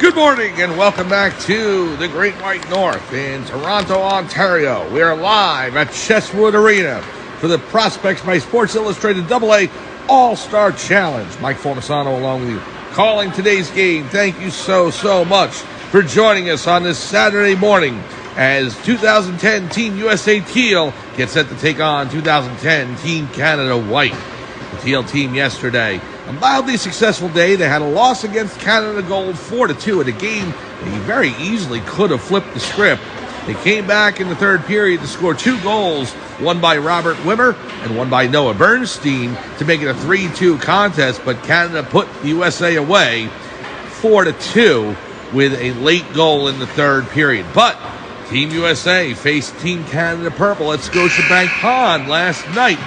Good morning and welcome back to the Great White North in Toronto, Ontario. We are live at Chesswood Arena for the Prospects by Sports Illustrated AA All-Star Challenge. Mike Formisano along with you, calling today's game. Thank you so much for joining us on this Saturday morning as 2010 Team USA Teal gets set to take on 2010 Team Canada White. The Teal team yesterday, a mildly successful day. They had a loss against Canada Gold 4-2 in a game they very easily could have flipped the script. They came back in the third period to score 2 goals, one by Robert Wimmer and one by Noah Bernstein, to make it a 3-2 contest, but Canada put the USA away 4-2 with a late goal in the third period. But Team USA faced Team Canada Purple at Scotiabank Pond last night,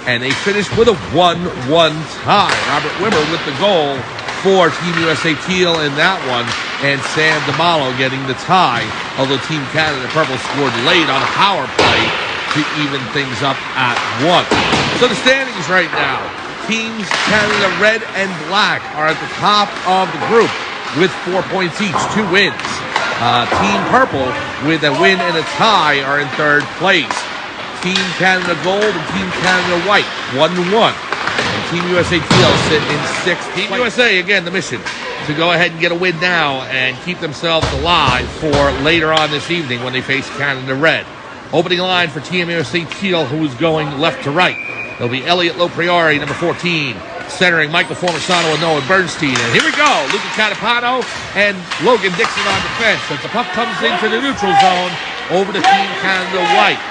and they finished with a 1-1 tie. Robert Wimmer with the goal for Team USA Teal in that one, and Sam DeMalo getting the tie, although Team Canada Purple scored late on a power play to even things up at 1. So the standings right now, Teams Canada Red and Black are at the top of the group with 4 points each, 2 wins. Team Purple with a win and a tie are in third place. Team Canada Gold and Team Canada White, 1-1. And Team USA Teal sit in 6th. Team USA, again, the mission to go ahead and get a win now and keep themselves alive for later on this evening when they face Canada Red. Opening line for Team USA Teal, who is going left to right. It'll be Elliot Lopriori, number 14, centering Michael Formisano and Noah Bernstein. And here we go, Luca Catapano and Logan Dixon on defense as the puck comes into the neutral zone over to Team Canada White.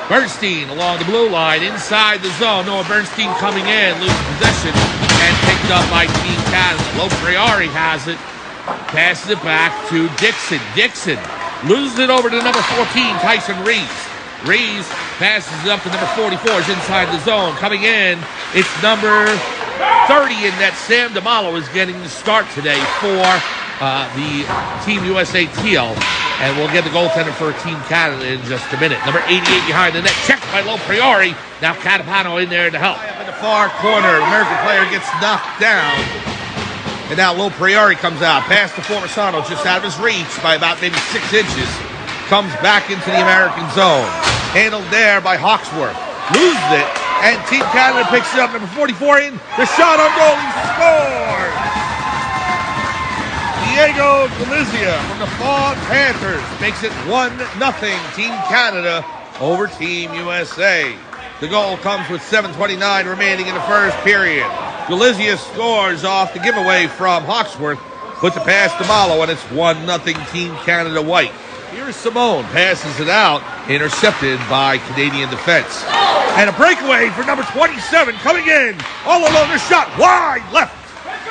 Bernstein along the blue line, inside the zone. Noah Bernstein coming in, loses possession, and picked up by Team Canada. Lopriori has it, passes it back to Dixon. Dixon loses it over to number 14, Tyson Rees. Rees passes it up to number 44, is inside the zone. Coming in, it's number 30 in that Sam DeMalo is getting the start today for the Team USA Teal. And we'll get the goaltender for Team Canada in just a minute. Number 88 behind the net, checked by Lopriori. Now Catapano in there to help. Up in the far corner, American player gets knocked down. And now Lopriori comes out. Pass to Formisano, just out of his reach by about maybe 6 inches. Comes back into the American zone. Handled there by Hawksworth. Loses it, and Team Canada picks it up. Number 44 in. The shot on goal, he scores! Diego Galizia from the Fog Panthers makes it 1-0 Team Canada over Team USA. The goal comes with 7:29 remaining in the first period. Galizia scores off the giveaway from Hawksworth, puts a pass to Malo, and it's 1-0 Team Canada White. Here's Simone, passes it out, intercepted by Canadian defense. And a breakaway for number 27 coming in, all alone, the shot wide left.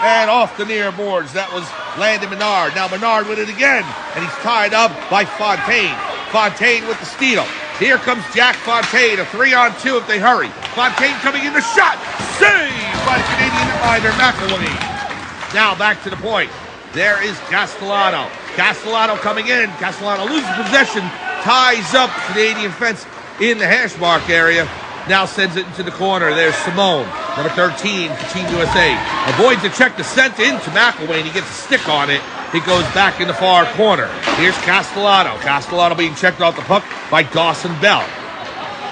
And off the near boards, that was Landon Menard. Now Menard with it again, and he's tied up by Fontaine. Fontaine with the steal. Here comes Jack Fontaine, a 3-on-2 if they hurry. Fontaine coming in, the shot, saved by the Canadian defender, McElwain. Now back to the point. There is Castellano. Castellano coming in. Castellano loses possession, ties up the Canadian fence in the hash mark area. Now sends it into the corner. There's Simone, number 13 for Team USA. Avoids a check to send into McElwain. He gets a stick on it. He goes back in the far corner. Here's Castellano. Castellano being checked off the puck by Dawson Bell.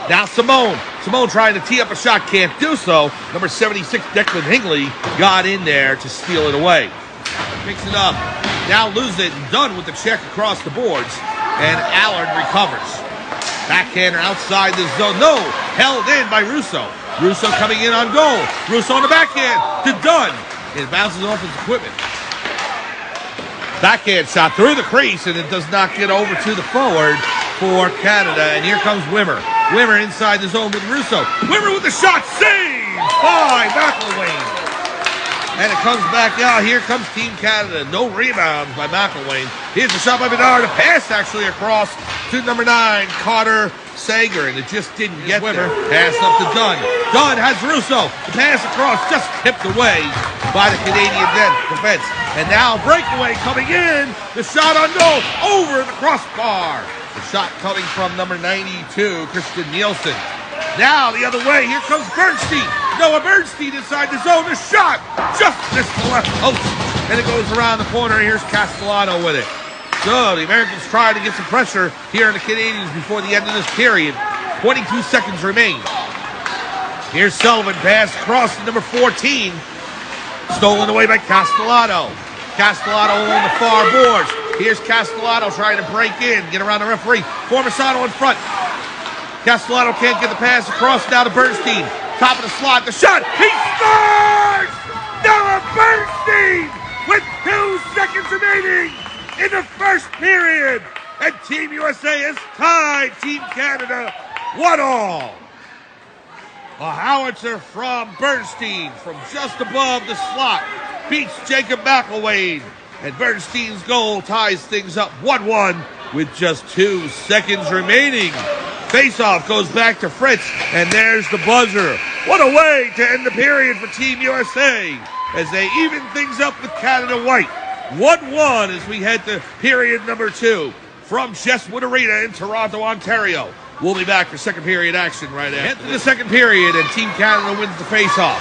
Now Simone. Simone trying to tee up a shot, can't do so. Number 76, Declan Hingley, got in there to steal it away. Picks it up. Now loses it and done with the check across the boards. And Allard recovers. Backhander outside the zone. No, held in by Russo. Russo coming in on goal. Russo on the backhand to Dunn. It bounces off his equipment. Backhand shot through the crease, and it does not get over to the forward for Canada. And here comes Wimmer. Wimmer inside the zone with Russo. Wimmer with the shot, saved by McElwain. And it comes back out. Here comes Team Canada. No rebounds by McElwain. Here's the shot by Menard. A pass actually across to number 9, Carter Sager. And it just didn't get there. Pass up to Dunn. Dunn has Russo. The pass across just tipped away by the Canadian defense. And now breakaway coming in. The shot on goal over the crossbar. The shot coming from number 92, Christian Nielsen. Now the other way, here comes Bernstein. Noah Bernstein inside the zone. The shot just missed the left post. and it goes around the corner. Here's Castellano with it. So the Americans try to get some pressure here on the Canadians before the end of this period. 22 seconds remain. Here's Sullivan, pass across to number 14. Stolen away by Castellano. Castellano on the far boards. Here's Castellano trying to break in, get around the referee. Formisano in front. Castellano can't get the pass across now to Bernstein. Top of the slot, the shot. He scores! Noah Bernstein with 2 seconds remaining in the first period. And Team USA has tied Team Canada 1-1. A howitzer from Bernstein from just above the slot beats Jacob McElwain. And Bernstein's goal ties things up 1-1 with just 2 seconds remaining. Faceoff goes back to Fritz, and there's the buzzer. What a way to end the period for Team USA as they even things up with Canada White. 1-1 as we head to period number 2 from Chesswood Arena in Toronto, Ontario. We'll be back for second period action right after. Into the second period, and Team Canada wins the faceoff.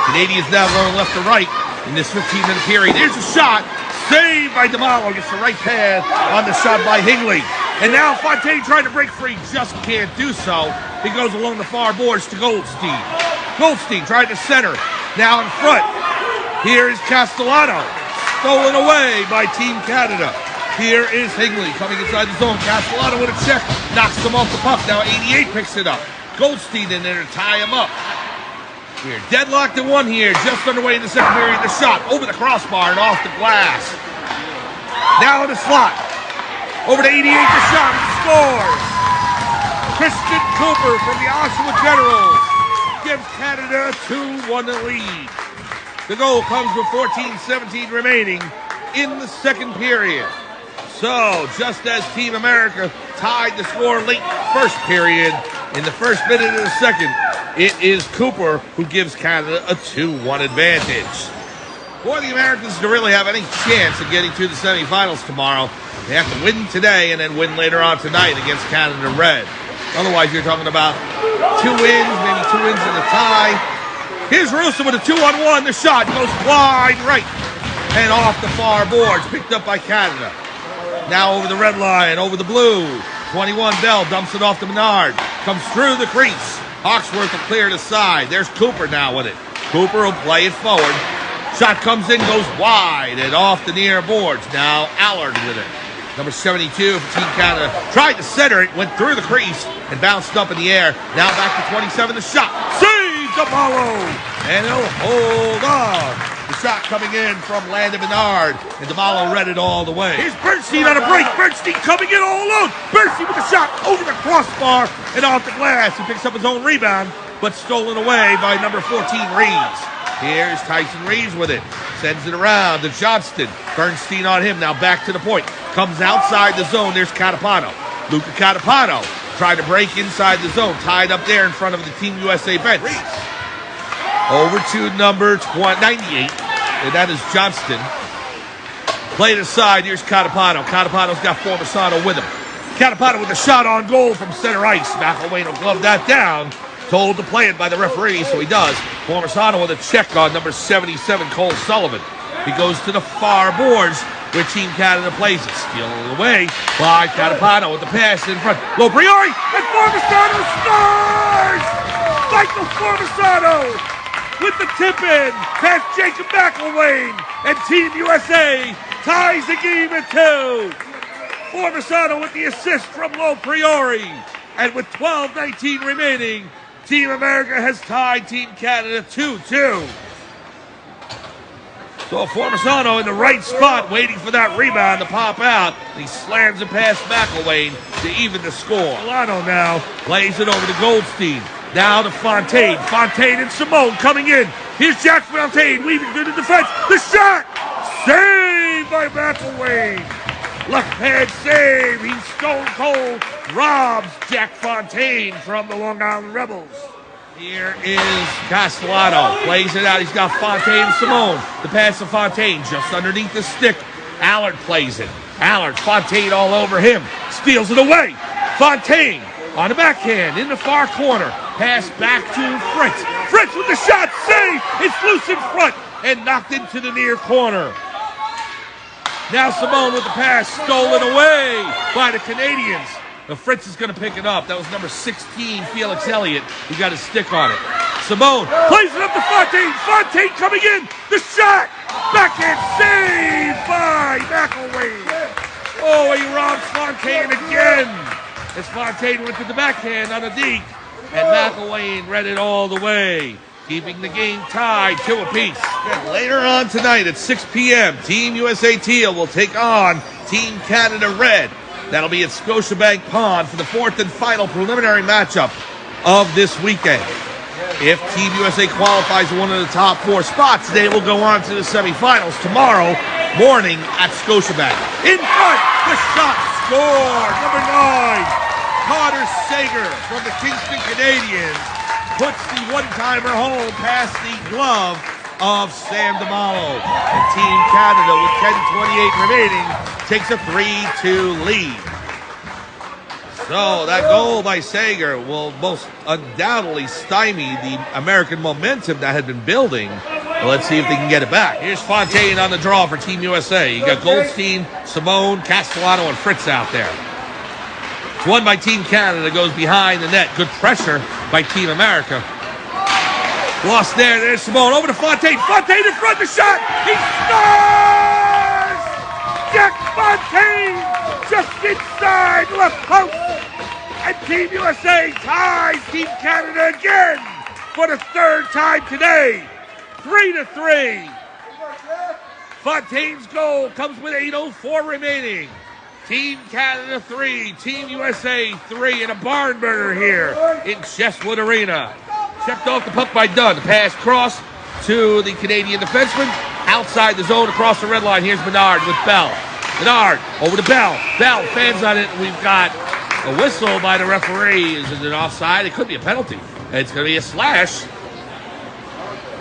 Canadians now going left to right in this 15-minute period. Here's a shot. Saved by DeMalo. Gets the right pad on the shot by Hingley. And now Fontaine trying to break free. Just can't do so. He goes along the far boards to Goldstein. Goldstein trying to center. Now in front. Here is Castellano. Stolen away by Team Canada. Here is Hingley coming inside the zone. Castellano with a check. Knocks him off the puck. Now 88 picks it up. Goldstein in there to tie him up. We're deadlocked at 1 here. Just underway in the second period. The shot over the crossbar and off the glass. Now in the slot. Over to 88, the shot. He scores. Christian Cooper from the Oshawa Generals gives Canada a 2-1 lead. The goal comes with 14-17 remaining in the second period. So, just as Team America tied the score late first period, in the first minute of the second, it is Cooper who gives Canada a 2-1 advantage. For the Americans to really have any chance of getting to the semifinals tomorrow, they have to win today and then win later on tonight against Canada Red. Otherwise, you're talking about 2 wins, maybe 2 wins and a tie. Here's Russo with a 2-on-1. The shot goes wide right and off the far boards, picked up by Canada. Now over the red line, over the blue. 21 Bell dumps it off to Menard. Comes through the crease. Hawksworth will clear it aside. There's Cooper now with it. Cooper will play it forward. Shot comes in, goes wide and off the near boards. Now Allard with it. Number 72 for Team Canada. Tried to center it, went through the crease and bounced up in the air. Now back to 27, the shot. Saves Apollo! And he'll hold on. The shot coming in from Landon Menard, and DeMalo read it all the way. Here's Bernstein on a break. Bernstein coming in all alone. Bernstein with the shot over the crossbar and off the glass. He picks up his own rebound, but stolen away by number 14, Reeves. Here's Tyson Reeves with it. Sends it around to Johnston. Bernstein on him. Now back to the point. Comes outside the zone. There's Catapano. Luca Catapano trying to break inside the zone. Tied up there in front of the Team USA bench. Over to number 98, and that is Johnston. Played aside, here's Catapano. Catapano's got Formisano with him. Catapano with a shot on goal from center ice. McElwain will glove that down. Told to play it by the referee, so he does. Formisano with a check on number 77, Cole Sullivan. He goes to the far boards where Team Canada plays it. Stealing away by Catapano with the pass in front. Lopriori, and Formisano scores! Michael Formisano! With the tip-in, past Jacob McElwain, and Team USA ties the game at 2. Formisano with the assist from Lopriori, and with 12:19 remaining, Team America has tied Team Canada 2-2. So Formisano in the right spot, waiting for that rebound to pop out. He slams it past McElwain to even the score. Milano now plays it over to Goldstein. Now to Fontaine. Fontaine and Simone coming in. Here's Jack Fontaine weaving through the defense. The shot! Saved by McElwain. Left pad save. He's stone cold. Robs Jack Fontaine from the Long Island Rebels. Here is Castellano. Plays it out. He's got Fontaine and Simone. The pass to Fontaine just underneath the stick. Allard plays it. Allard, Fontaine all over him. Steals it away. Fontaine on the backhand in the far corner. Pass back to Fritz. Fritz with the shot. Save. It's loose in front and knocked into the near corner. Now Simone with the pass, stolen away by the Canadians. The Fritz is going to pick it up. That was number 16, Felix Elliott. He got his stick on it. Simone plays it up to Fontaine. Fontaine coming in. The shot. Backhand save by McElwain. Oh, he robs Fontaine again. As Fontaine went to the backhand on a deke. And McElwain read it all the way, keeping the game tied 2 apiece. And later on tonight at 6 p.m., Team USA Teal will take on Team Canada Red. That'll be at Scotiabank Pond for the 4th and final preliminary matchup of this weekend. If Team USA qualifies one of the top 4 spots, they will go on to the semifinals tomorrow morning at Scotiabank. In front, the shot scored. Number 9, Connor Sager from the Kingston Canadians puts the one-timer home past the glove of Sam DeMalo. And Team Canada, with 10:28 remaining, takes a 3-2 lead. So that goal by Sager will most undoubtedly stymie the American momentum that had been building. Well, let's see if they can get it back. Here's Fontaine on the draw for Team USA. You got Goldstein, Simone, Castellano, and Fritz out there. It's won by Team Canada, goes behind the net. Good pressure by Team America. Lost there. There's Simone over to Fontaine. Fontaine in front, the shot. He scores! Jack Fontaine just inside left post. And Team USA ties Team Canada again for the 3rd time today. 3-3. Fontaine's goal comes with 8:04 remaining. Team Canada 3, Team USA 3, and a barn burner here in Chesswood Arena. Checked off the puck by Dunn. The pass cross to the Canadian defenseman. Outside the zone, across the red line. Here's Menard with Bell. Menard over to Bell. Bell fans on it. We've got a whistle by the referee. Is it an offside? It could be a penalty. It's going to be a slash.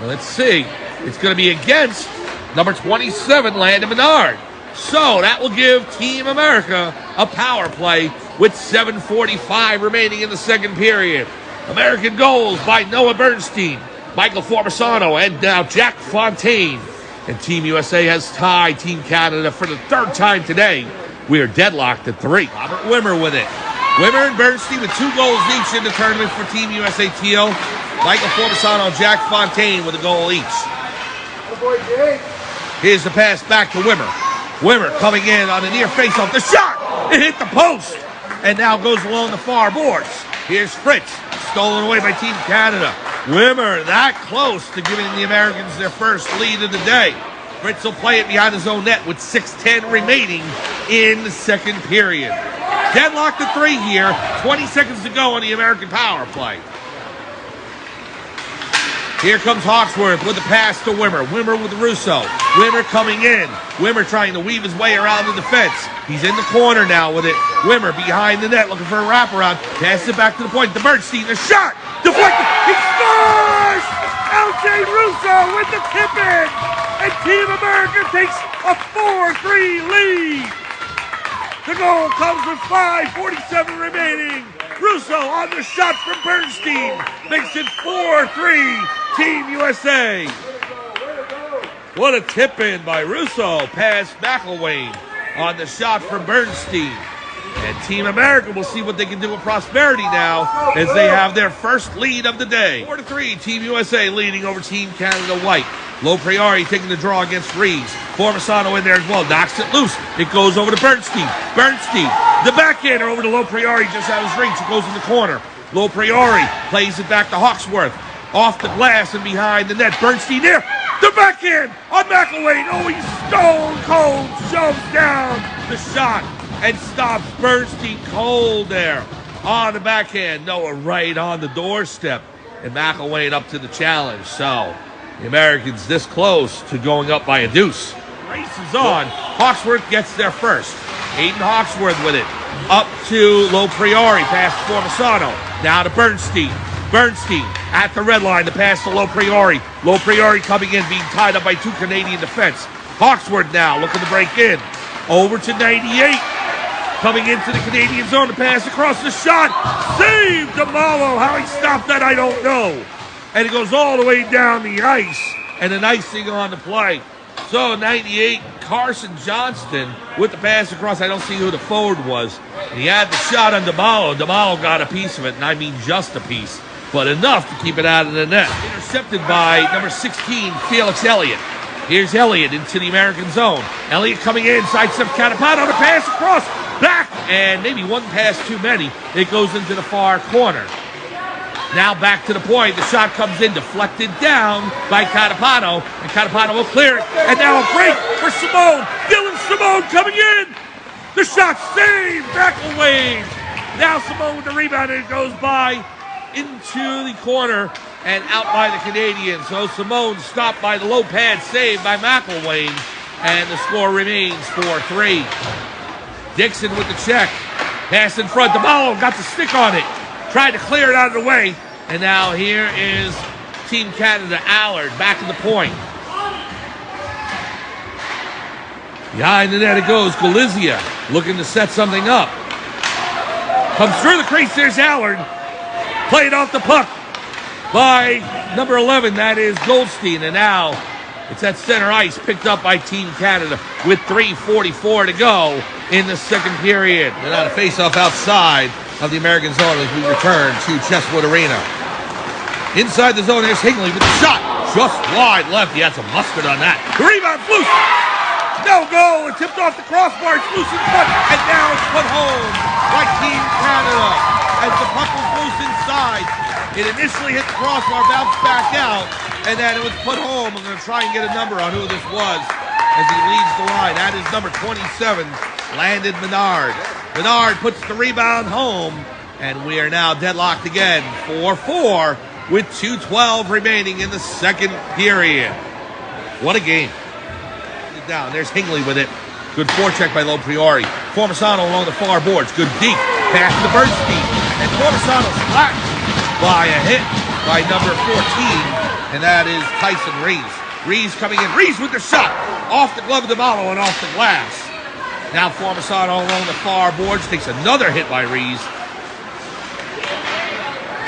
Let's see. It's going to be against number 27, Landon Menard. So that will give Team America a power play with 7:45 remaining in the second period. American goals by Noah Bernstein, Michael Formisano, and now Jack Fontaine. And Team USA has tied Team Canada for the 3rd time today. We are deadlocked at 3. Robert Wimmer with it. Wimmer and Bernstein with 2 goals each in the tournament for Team USA Teal. Michael Formisano, Jack Fontaine with a goal each. Here's the pass back to Wimmer. Wimmer coming in on a near face-off. The shot! It hit the post! And now goes along the far boards. Here's Fritz. Stolen away by Team Canada. Wimmer that close to giving the Americans their first lead of the day. Fritz will play it behind his own net with 6:10 remaining in the second period. Deadlocked at 3 here. 20 seconds to go on the American power play. Here comes Hawksworth with the pass to Wimmer. Wimmer with Russo. Wimmer coming in. Wimmer trying to weave his way around the defense. He's in the corner now with it. Wimmer behind the net looking for a wraparound. Passes it back to the point to Bernstein. The shot! Deflected! He scores! LJ Russo with the tip in! And Team America takes a 4-3 lead! The goal comes with 5:47 remaining. Russo on the shot from Bernstein. Makes it 4-3. Team USA. What a tip in by Russo. Past McElwain on the shot from Bernstein. And Team America will see what they can do with Prosperity now as they have their first lead of the day. 4-3. Team USA leading over Team Canada White. Lopriori taking the draw against Reeves. Formisano in there as well. Knocks it loose. It goes over to Bernstein. Bernstein. The backhander over to Lopriori just out of his reach. It goes in the corner. Lopriori plays it back to Hawksworth. Off the glass and behind the net. Bernstein there. The backhand on McElwain. Oh, he's stone cold. Shoves down the shot and stops Bernstein cold there. On the backhand. Noah right on the doorstep. And McElwain up to the challenge. So the Americans this close to going up by a deuce. Race is on. Hawksworth gets there first. Aiden Hawksworth with it. Up to Lopriori. Past Formisano. Now to Bernstein. Bernstein at the red line. The pass to Lopriori. Lopriori coming in, being tied up by 2 Canadian defense. Hawksworth now looking to break in. Over to 98. Coming into the Canadian zone. The pass across the shot. Save DeMalo. How he stopped that, I don't know. And it goes all the way down the ice. And an icing on the play. So 98, Carson Johnston with the pass across. I don't see who the forward was. He had the shot on DeMalo. DeMalo got a piece of it, and I mean just a piece, but enough to keep it out of the net. Intercepted by number 16, Felix Elliott. Here's Elliott into the American zone. Elliott coming in, sidesteps Catapano, the pass across, back, and maybe one pass too many. It goes into the far corner. Now back to the point. The shot comes in, deflected down by Catapano, and Catapano will clear it. And now a break for Simone. Dylan Simone coming in. The shot saved. McElwain. Now Simone with the rebound, and it goes by into the corner and out by the Canadians. So Simone stopped by the low pad save by McElwain, and the score remains 4-3. Dixon with the check. Pass in front. DeMalo got the stick on it. Tried to clear it out of the way. And now here is Team Canada, Allard, back in the point. Behind the net it goes. Galizia looking to set something up. Comes through the crease. There's Allard. Played off the puck by number 11. That is Goldstein. And now it's at center ice, picked up by Team Canada with 3:44 to go in the second period. And on a face-off outside of the American zone as we return to Chesswood Arena. Inside the zone, there's Higley with the shot. Just wide left. He had some mustard on that. The rebound, loose. No goal. It tipped off the crossbar. It's loose in front. And now it's put home by Team Canada. As the puck was loose inside, it initially hit the crossbar, bounced back out, and then it was put home. I'm going to try and get a number on who this was as he leads the line. That is number 27, Landon Menard. Menard puts the rebound home, and we are now deadlocked again, 4-4, with 2:12 remaining in the second period. What a game. Down. There's Hingley with it. Good forecheck by Lopriori. Formisano along the far boards. Good deep. Pass to Bernstein. And Formisano slapped by a hit by number 14, and that is Tyson Rees. Rees coming in. Rees with the shot. Off the glove of DeMalo and off the glass. Now Formisano along the far boards. Takes another hit by Rees.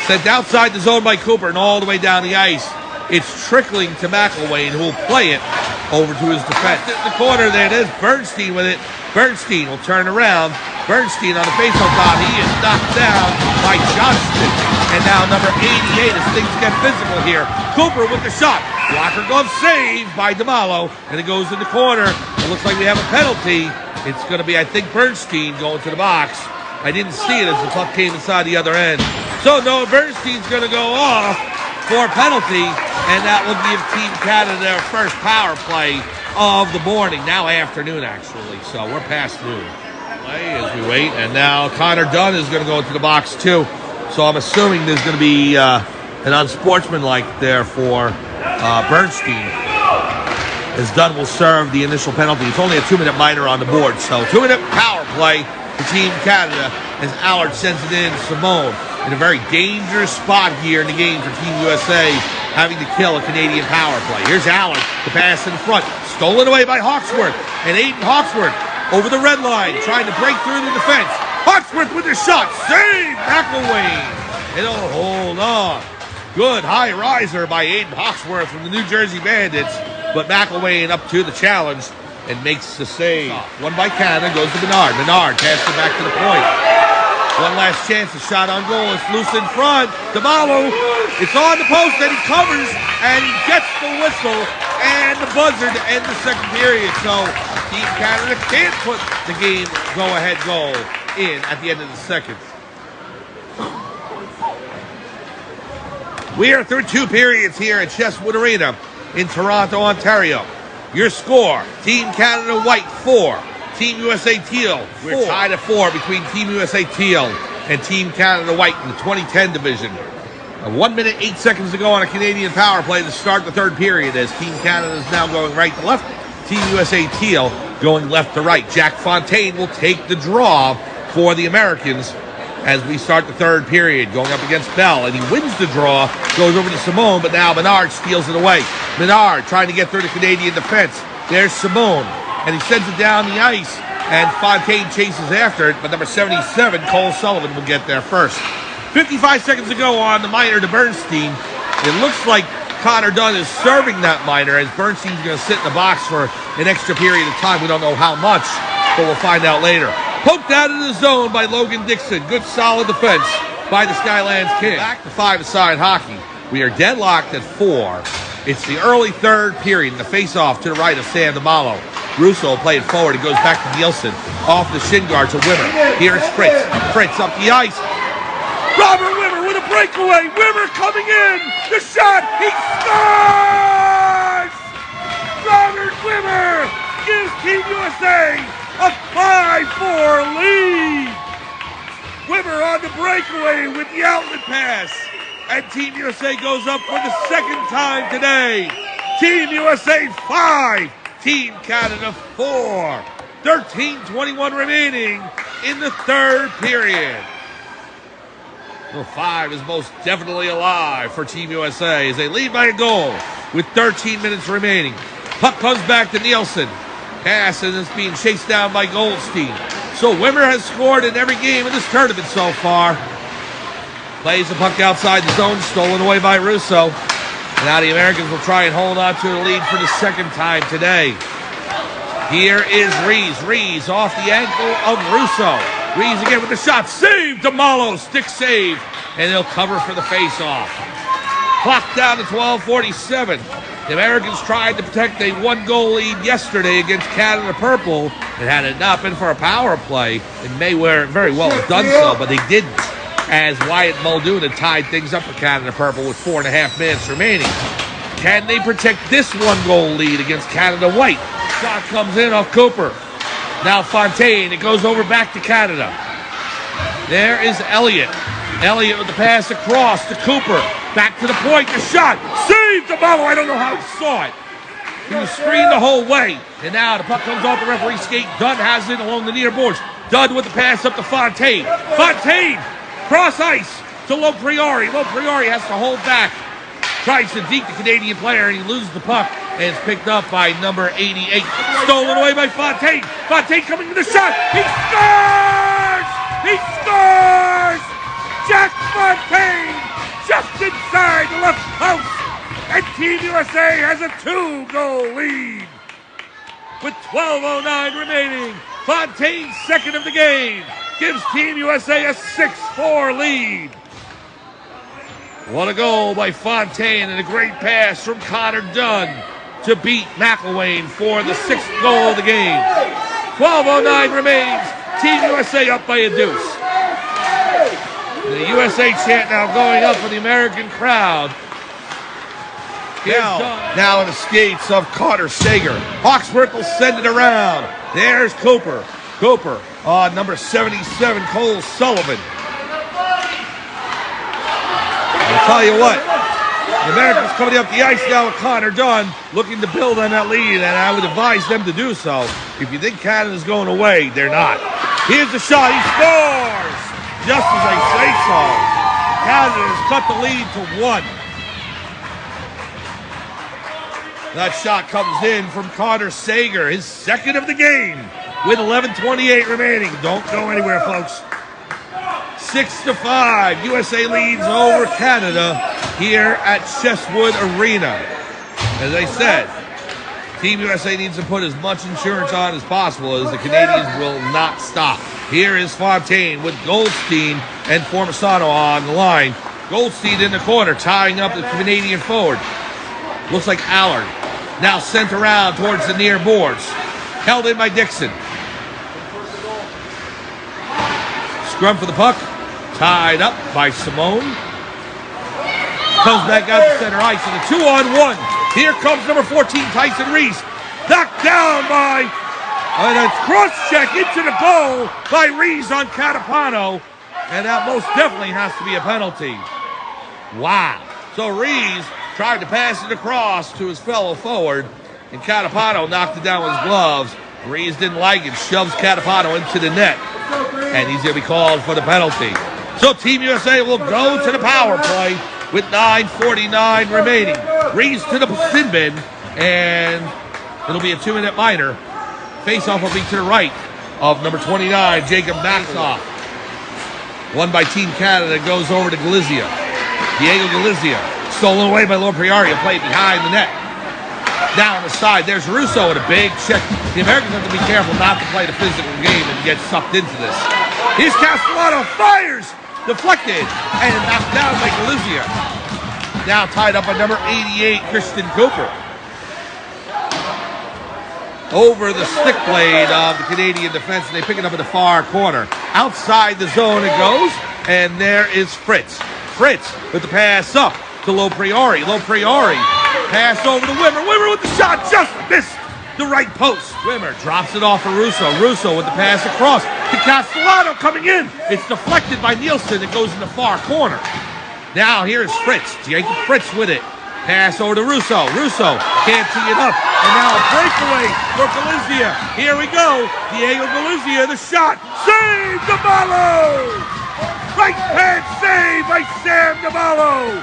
Sent outside the zone by Cooper and all the way down the ice. It's trickling to McElwain, who will play it over to his defense. In the corner there, there's Bernstein with it. Bernstein will turn around. Bernstein on the faceoff dot. He is knocked down by Johnston. And now number 88 as things get physical here. Cooper with the shot. Blocker glove save by DeMalo. And it goes in the corner. It looks like we have a penalty. It's going to be, I think, Bernstein going to the box. I didn't see it as the puck came inside the other end. So Noah Bernstein's going to go off for a penalty, and that will give Team Canada their first power play of the morning, now afternoon actually, so we're past noon. Play as we wait, and now Connor Dunn is going to go into the box too, so I'm assuming there's going to be an unsportsmanlike there for Bernstein, as Dunn will serve the initial penalty. It's only a 2-minute minor on the board, so 2-minute power play for Team Canada as Allard sends it in. Simone in a very dangerous spot here in the game for Team USA, having to kill a Canadian power play. Here's Allard, the pass in front, stolen away by Hawksworth, and Aiden Hawksworth over the red line, trying to break through the defense. Hawksworth with the shot, save McElwain. It'll hold on. Good high riser by Aiden Hawksworth from the New Jersey Bandits, but McElwain up to the challenge and makes the save. One by Canada, goes to Menard. Menard passes it back to the point. One last chance, a shot on goal. It's loose in front. DeMalo, it's on the post, and he covers, and he gets the whistle and the buzzer to end the second period. So Team Canada can't put the game go-ahead goal in at the end of the second. We are through 2 periods here at Chesswood Arena in Toronto, Ontario. Your score, Team Canada White 4. Team USA Teal. We're tied at 4 between Team USA Teal and Team Canada White in the 2010 division. 1 minute, 8 seconds to go on a Canadian power play to start the third period as Team Canada is now going right to left. Team USA Teal going left to right. Jack Fontaine will take the draw for the Americans as we start the third period, going up against Bell, and he wins the draw, goes over to Simone, but now Menard steals it away. Menard trying to get through the Canadian defense. There's Simone, and he sends it down the ice, and Fontaine chases after it, but number 77, Cole Sullivan, will get there first. 55 seconds to go on the minor to Bernstein. It looks like Connor Dunn is serving that minor, as Bernstein's going to sit in the box for an extra period of time. We don't know how much, but we'll find out later. Poked out of the zone by Logan Dixon. Good solid defense by the Skylands King. Back to five-a-side hockey. We are deadlocked at 4. It's the early third period, and the face-off to the right of Sam DeMalo. Russo played forward. It goes back to Nielsen. Off the shin guard to Wimmer. Here's Fritz. Fritz up the ice. Robert Wimmer with a breakaway. Wimmer coming in. The shot. He scores! Robert Wimmer gives Team USA a 5-4 lead. Wimmer on the breakaway with the outlet pass. And Team USA goes up for the second time today. Team USA 5, Team Canada 4. 13:21 remaining in the third period. Number 5 is most definitely alive for Team USA as they lead by a goal with 13 minutes remaining. Puck comes back to Nielsen. Pass and it's being chased down by Goldstein. So Wimmer has scored in every game in this tournament so far. Plays the puck outside the zone, stolen away by Russo. And now the Americans will try and hold on to the lead for the second time today. Here is Rees. Rees off the ankle of Russo. Rees again with the shot. Save! DeMalo, stick save. And they'll cover for the face-off. Clock down to 12:47. The Americans tried to protect a one-goal lead yesterday against Canada Purple. And had it not been for a power play, it may very well have done so, but they didn't, as Wyatt Muldoon had tied things up for Canada Purple with 4.5 minutes remaining. Can they protect this one-goal lead against Canada White? Shot comes in off Cooper. Now Fontaine. It goes over back to Canada. There is Elliott. Elliott with the pass across to Cooper. Back to the point. The shot. Save DeMalo. I don't know how he saw it. He was screened the whole way. And now the puck comes off the referee's skate. Dunn has it along the near boards. Dunn with the pass up to Fontaine. Fontaine. Cross ice to Lopriori. Lopriori has to hold back. Tries to deke the Canadian player, and he loses the puck, and it's picked up by number 88. Stolen away by Fontaine. Fontaine coming to the shot. He scores! He scores! Jack Fontaine just inside the left post, and Team USA has a 2-goal lead. With 12:09 remaining, Fontaine's second of the game gives Team USA a 6-4 lead. What a goal by Fontaine, and a great pass from Connor Dunn to beat McElwain for the 6th goal of the game. 12:09 remains. Team USA up by a deuce. The USA chant now going up for the American crowd. Now in the skates of Carter Sager. Hawksworth will send it around. There's Cooper. Cooper on number 77, Cole Sullivan. I'll tell you what, the Americans coming up the ice now with Connor Dunn, looking to build on that lead, and I would advise them to do so. If you think Canada's going away, they're not. Here's the shot. He scores! Just as I say so. Canada has cut the lead to 1. That shot comes in from Carter Sager, his second of the game, with 11:28 remaining. Don't go anywhere, folks. 6-5, USA leads over Canada here at Chesswood Arena. As I said, Team USA needs to put as much insurance on as possible, as the Canadians will not stop. Here is Fontaine with Goldstein and Formisano on the line. Goldstein in the corner, tying up the Canadian forward. Looks like Allard. Now sent around towards the near boards. Held in by Dixon. Scrum for the puck. Tied up by Simone. Comes back out to center ice in a 2-on-1. Here comes number 14, Tyson Reese. Knocked down by a cross check into the goal by Reese on Catapano. And that most definitely has to be a penalty. Wow. So Reese tried to pass it across to his fellow forward, and Catapano knocked it down with his gloves. Reese didn't like it, shoves Catapano into the net, and he's going to be called for the penalty. So Team USA will go to the power play with 9:49 remaining. Reese to the sin bin, and it'll be a 2-minute minor. Face-off will be to the right of number 29, Jacob Maxoff. Won by Team Canada, goes over to Galizia. Diego Galizia stolen away by Lopriari, played behind the net. Down the side, there's Russo with a big check. The Americans have to be careful not to play the physical game and get sucked into this. Here's Castellato, fires! Deflected and knocked down by Galizia. Now tied up by number 88, Christian Cooper. Over the stick blade of the Canadian defense, and they pick it up in the far corner. Outside the zone it goes, and there is Fritz. Fritz with the pass up to Lopriari. Lopriari pass over to Wimmer. Wimmer with the shot, just missed the right post. Wimmer drops it off for Russo. Russo with the pass across to Castellato coming in. It's deflected by Nielsen. It goes in the far corner. Now here's Fritz. Jacob Fritz with it. Pass over to Russo. Russo can't tee it up. And now a breakaway for Galizia. Here we go. Diego Galizia, the shot. Save DeMalo! Right hand save by Sam DeMalo.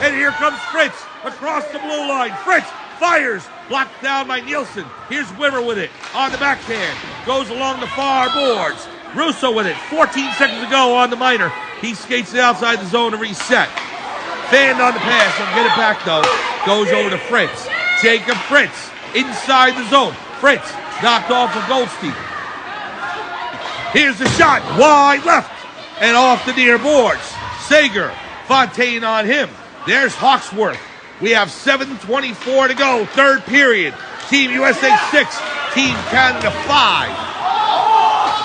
And here comes Fritz across the blue line. Fritz fires. Blocked down by Nielsen. Here's Wimmer with it on the backhand. Goes along the far boards. Russo with it. 14 seconds to go on the minor. He skates it outside the zone to reset. Fanned on the pass. He'll get it back though. Goes over to Fritz. Jacob Fritz inside the zone. Fritz knocked off of Goldstein. Here's the shot. Wide left and off the near boards. Sager. Fontaine on him. There's Hawksworth. We have 7:24 to go. Third period. Team USA 6. Team Canada 5.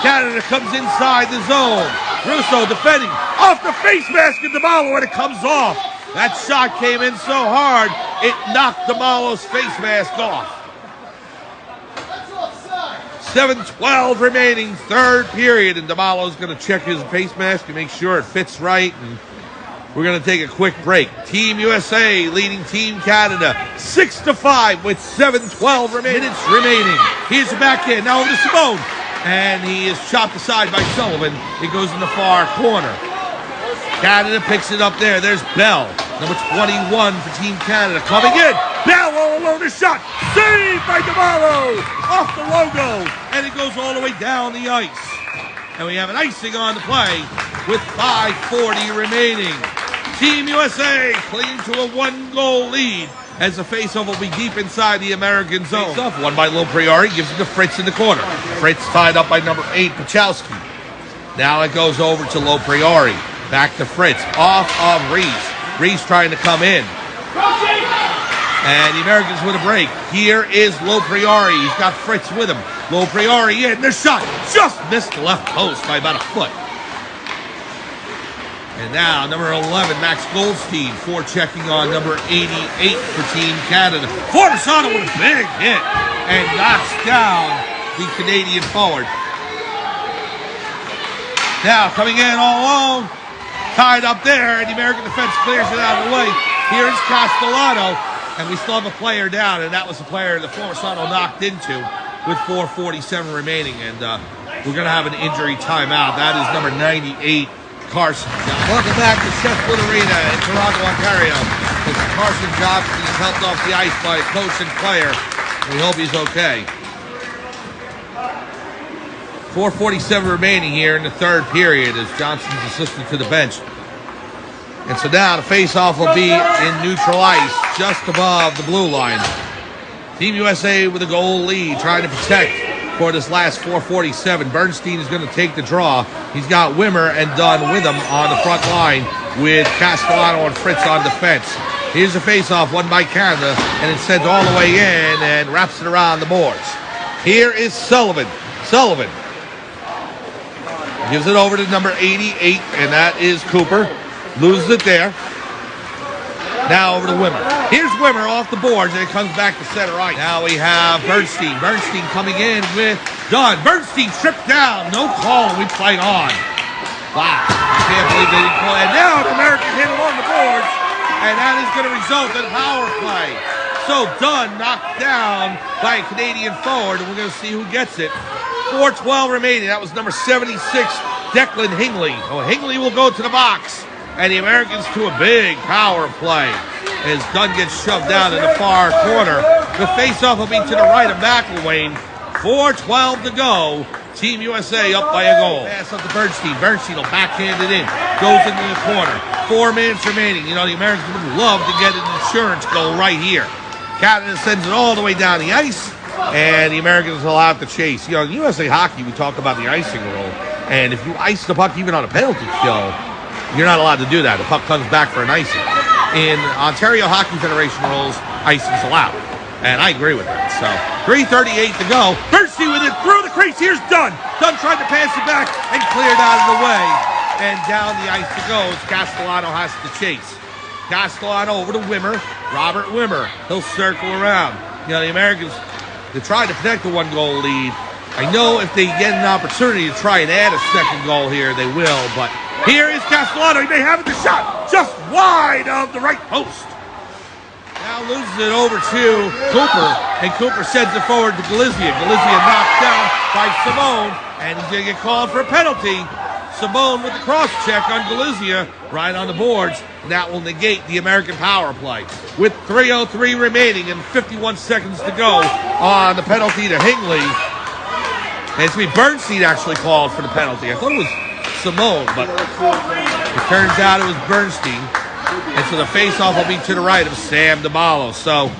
Canada comes inside the zone. Russo defending off the face mask of DeMalo, and it comes off. That shot came in so hard, it knocked DeMalo's face mask off. 7:12 remaining, third period, and DeMalo's going to check his face mask to make sure it fits right, and we're going to take a quick break. Team USA leading Team Canada 6-5 with 7:12 minutes remaining. Here's the backhand, now over to Simone. And he is chopped aside by Sullivan. It goes in the far corner. Canada picks it up there. There's Bell, number 21 for Team Canada. Coming in. Bell all alone, a shot. Saved by DeMalo. Off the logo. And it goes all the way down the ice. And we have an icing on the play with 5:40 remaining. Team USA clinging to a 1-goal lead as the faceoff will be deep inside the American zone. Face-off won by Lopriari, gives it to Fritz in the corner. Fritz tied up by number 8, Pachowski. Now it goes over to Lopriari. Back to Fritz, off of Reese. Reese trying to come in. And the Americans with a break. Here is Lopriari. He's got Fritz with him. Lopriari in, the shot just missed the left post by about a foot. And now, number 11, Max Goldstein, forechecking on number 88 for Team Canada. Fortisano with a big hit and knocks down the Canadian forward. Now, coming in all alone, tied up there, and the American defense clears it out of the way. Here's Castellato, and we still have a player down, and that was the player that Fortisano knocked into with 4:47 remaining. And we're going to have an injury timeout. That is number 98. Carson. Welcome back to Chesswood Arena in Toronto, Ontario. As Carson Johnson is helped off the ice by coach and player. We hope he's okay. 4:47 remaining here in the third period as Johnson's assisted to the bench. And so now the face-off will be in neutral ice just above the blue line. Team USA with a goal lead, trying to protect for this last 4:47. Bernstein is going to take the draw. He's got Wimmer and Dunn with him on the front line with Castellano and Fritz on defense. Here's a face-off won by Canada, and it's sent all the way in and wraps it around the boards. Here is Sullivan. Sullivan gives it over to number 88, and that is Cooper. Loses it there. Now over to Wimmer. Here's Wimmer off the boards, and it comes back to center ice. Now we have Bernstein. Bernstein coming in with Dunn. Bernstein tripped down. No call. We play on. Wow. I can't believe they didn't call it. And now an American hit along the boards, and that is going to result in power play. So Dunn knocked down by a Canadian forward, and we're going to see who gets it. 4:12 remaining. That was number 76, Declan Hingley. Oh, Hingley will go to the box. And the Americans to a big power play as Dunn gets shoved down in the far corner. The faceoff will be to the right of McElwain. 4:12 to go. Team USA up by a goal. Pass up to Bernstein. Bernstein will backhand it in. Goes into the corner. 4 minutes remaining. You know, the Americans would love to get an insurance goal right here. Canada sends it all the way down the ice, and the Americans will have to chase. You know, in USA Hockey, we talk about the icing rule, and if you ice the puck even on a penalty kill, you're not allowed to do that. The puck comes back for an icing. In Ontario Hockey Federation rules, icing's allowed, and I agree with that. So 3:38 to go. Bernstein with it through the crease. Here's Dunn. Dunn tried to pass it back and cleared out of the way. And down the ice it goes. Castellano has to chase. Castellano over to Wimmer. Robert Wimmer. He'll circle around. You know, the Americans, they tried to protect the 1-goal lead. I know if they get an opportunity to try and add a second goal here, they will. But here is Castellano. He may have it. The shot just wide of the right post. Now loses it over to Cooper. And Cooper sends it forward to Galizia. Galizia knocked down by Simone. And he's going to get called for a penalty. Simone with the cross check on Galizia, right on the boards, and that will negate the American power play. With 3:03 remaining and 51 seconds to go on the penalty to Hingley. And it's going to be Bernstein actually called for the penalty. I thought it was Simone, but it turns out it was Bernstein. And so the face-off will be to the right of Sam DeMalo. So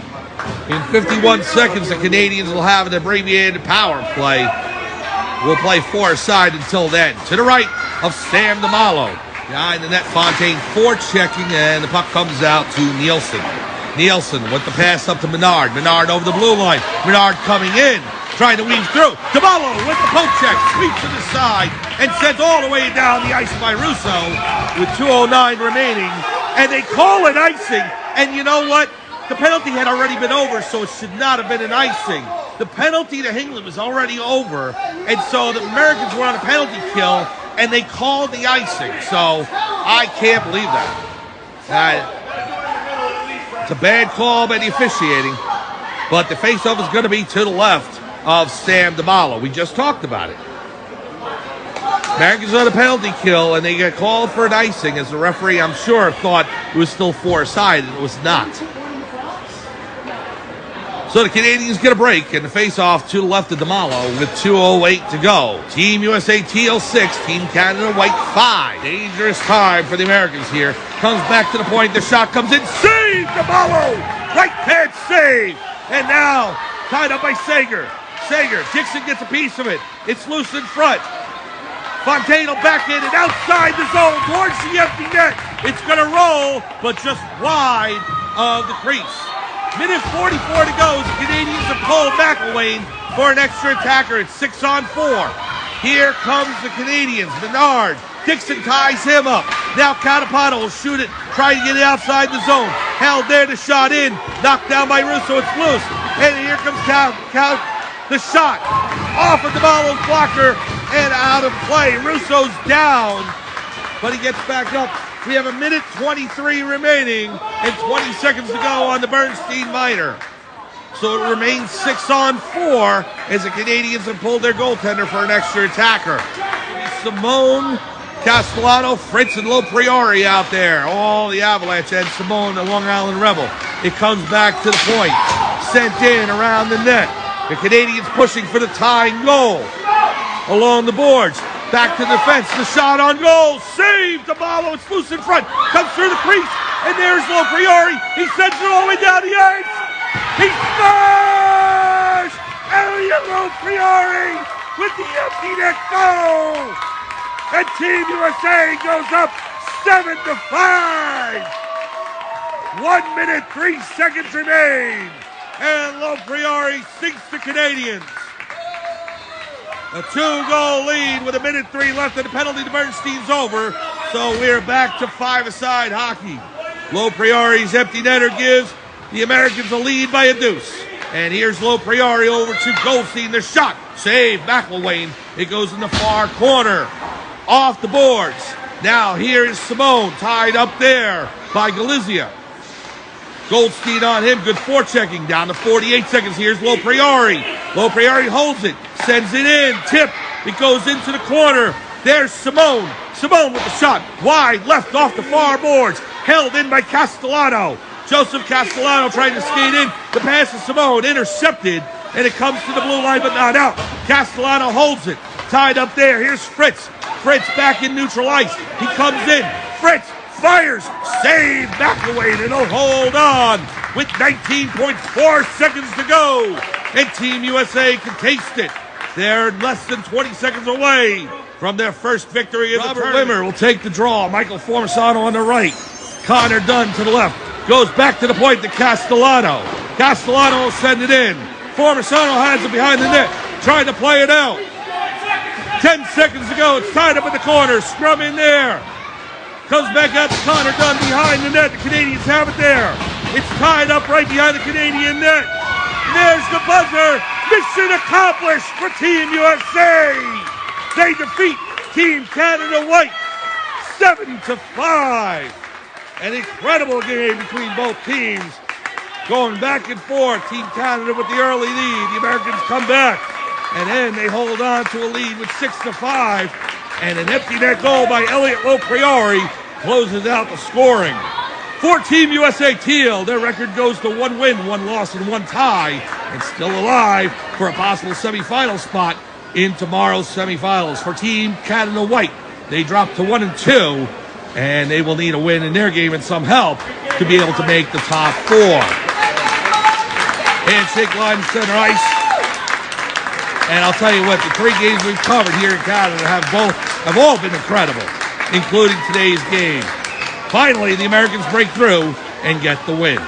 in 51 seconds, the Canadians will have an abbreviated power play. We'll play four-side until then. To the right of Sam DeMalo. Behind the net, Fontaine forechecking, and the puck comes out to Nielsen. Nielsen with the pass up to Menard. Menard over the blue line. Menard coming in, trying to weave through. DeMalo with the poke check, sweeps to the side, and sends all the way down the ice by Russo with 2:09 remaining. And they call it icing. And you know what? The penalty had already been over, so it should not have been an icing. The penalty to Hingley was already over, and so the Americans were on a penalty kill, and they called the icing. So I can't believe that. It's a bad call by the officiating, but the face-off is going to be to the left of Sam DeMalo. We just talked about it. Americans on a penalty kill, and they get called for an icing, as the referee, I'm sure, thought it was still four-side, and it was not. So the Canadians get a break, and the face-off to the left of DeMalo with 2:08 to go. Team USA Teal 6, Team Canada White 5. Dangerous time for the Americans here. Comes back to the point, the shot comes in, save DeMalo! Right-hand save! And now, tied up by Sager. Sager, Dixon gets a piece of it. It's loose in front. Fontaine will backhand it outside the zone towards the empty net. It's going to roll, but just wide of the crease. Minute 44 to go. The Canadians have pulled McElwain for an extra attacker. It's 6-on-4. Here comes the Canadians. Menard. Dixon ties him up. Now Catapano will shoot it, try to get it outside the zone. Held there, the shot in. Knocked down by Russo. It's loose. And here comes the shot. Off of DeMalo's blocker and out of play. Russo's down, but he gets back up. We have a minute 23 remaining and 20 seconds to go on the Bernstein minor. So it remains 6-on-4 as the Canadians have pulled their goaltender for an extra attacker. Simone, Castellano, Fritz, and Lopriori out there. All the Avalanche and Simone, the Long Island Rebel. It comes back to the point. Sent in around the net. The Canadians pushing for the tying goal. Along the boards. Back to the defense. The shot on goal. Save DeMalo. It's loose in front. Comes through the crease. And there's Lopriori. He sends it all the way down the ice. He smashed! Elliot Lopriori with the empty net goal. And Team USA goes up 7-5. 1 minute, 3 seconds remain. And Lopriori sinks the Canadians. A 2-goal lead with a minute 3 left, and the penalty to Bernstein's over. So we're back to 5-a-side hockey. Lopriori's empty netter gives the Americans a lead by a deuce. And here's Lopriori over to Goldstein. The shot. Save McElwain. It goes in the far corner. Off the boards. Now here is Simone tied up there by Galizia. Goldstein on him. Good forechecking. Down to 48 seconds. Here's Lopriori. Lopriori holds it. Sends it in. Tip. It goes into the corner. There's Simone. Simone with the shot. Wide left off the far boards. Held in by Castellano. Joseph Castellano trying to skate in. The pass to Simone. Intercepted. And it comes to the blue line but not out. Castellano holds it. Tied up there. Here's Fritz. Fritz back in neutral ice. He comes in. Fritz fires. Save back away. And they'll hold on with 19.4 seconds to go. And Team USA can taste it. They're less than 20 seconds away from their first victory in the tournament. Wimmer will take the draw. Michael Formisano on the right. Connor Dunn to the left. Goes back to the point to Castellano. Castellano will send it in. Formisano has it behind the net. Trying to play it out. 10 seconds to go. It's tied up in the corner. Scrum in there. Comes back out to Connor Dunn behind the net. The Canadians have it there. It's tied up right behind the Canadian net. There's the buzzer. Mission accomplished for Team USA. They defeat Team Canada White 7-5. An incredible game between both teams. Going back and forth. Team Canada with the early lead. The Americans come back. And then they hold on to a lead with 6-5. And an empty net goal by Elliot Lopriori closes out the scoring. For Team USA Teal, their record goes to 1 win, 1 loss, and 1 tie. And still alive for a possible semifinal spot in tomorrow's semifinals. For Team Canada White, they drop to 1-2. And they will need a win in their game and some help to be able to make the top 4. Handshake line center ice. And I'll tell you what, the 3 games we've covered here in Canada have all been incredible, including today's game. Finally, the Americans break through and get the win.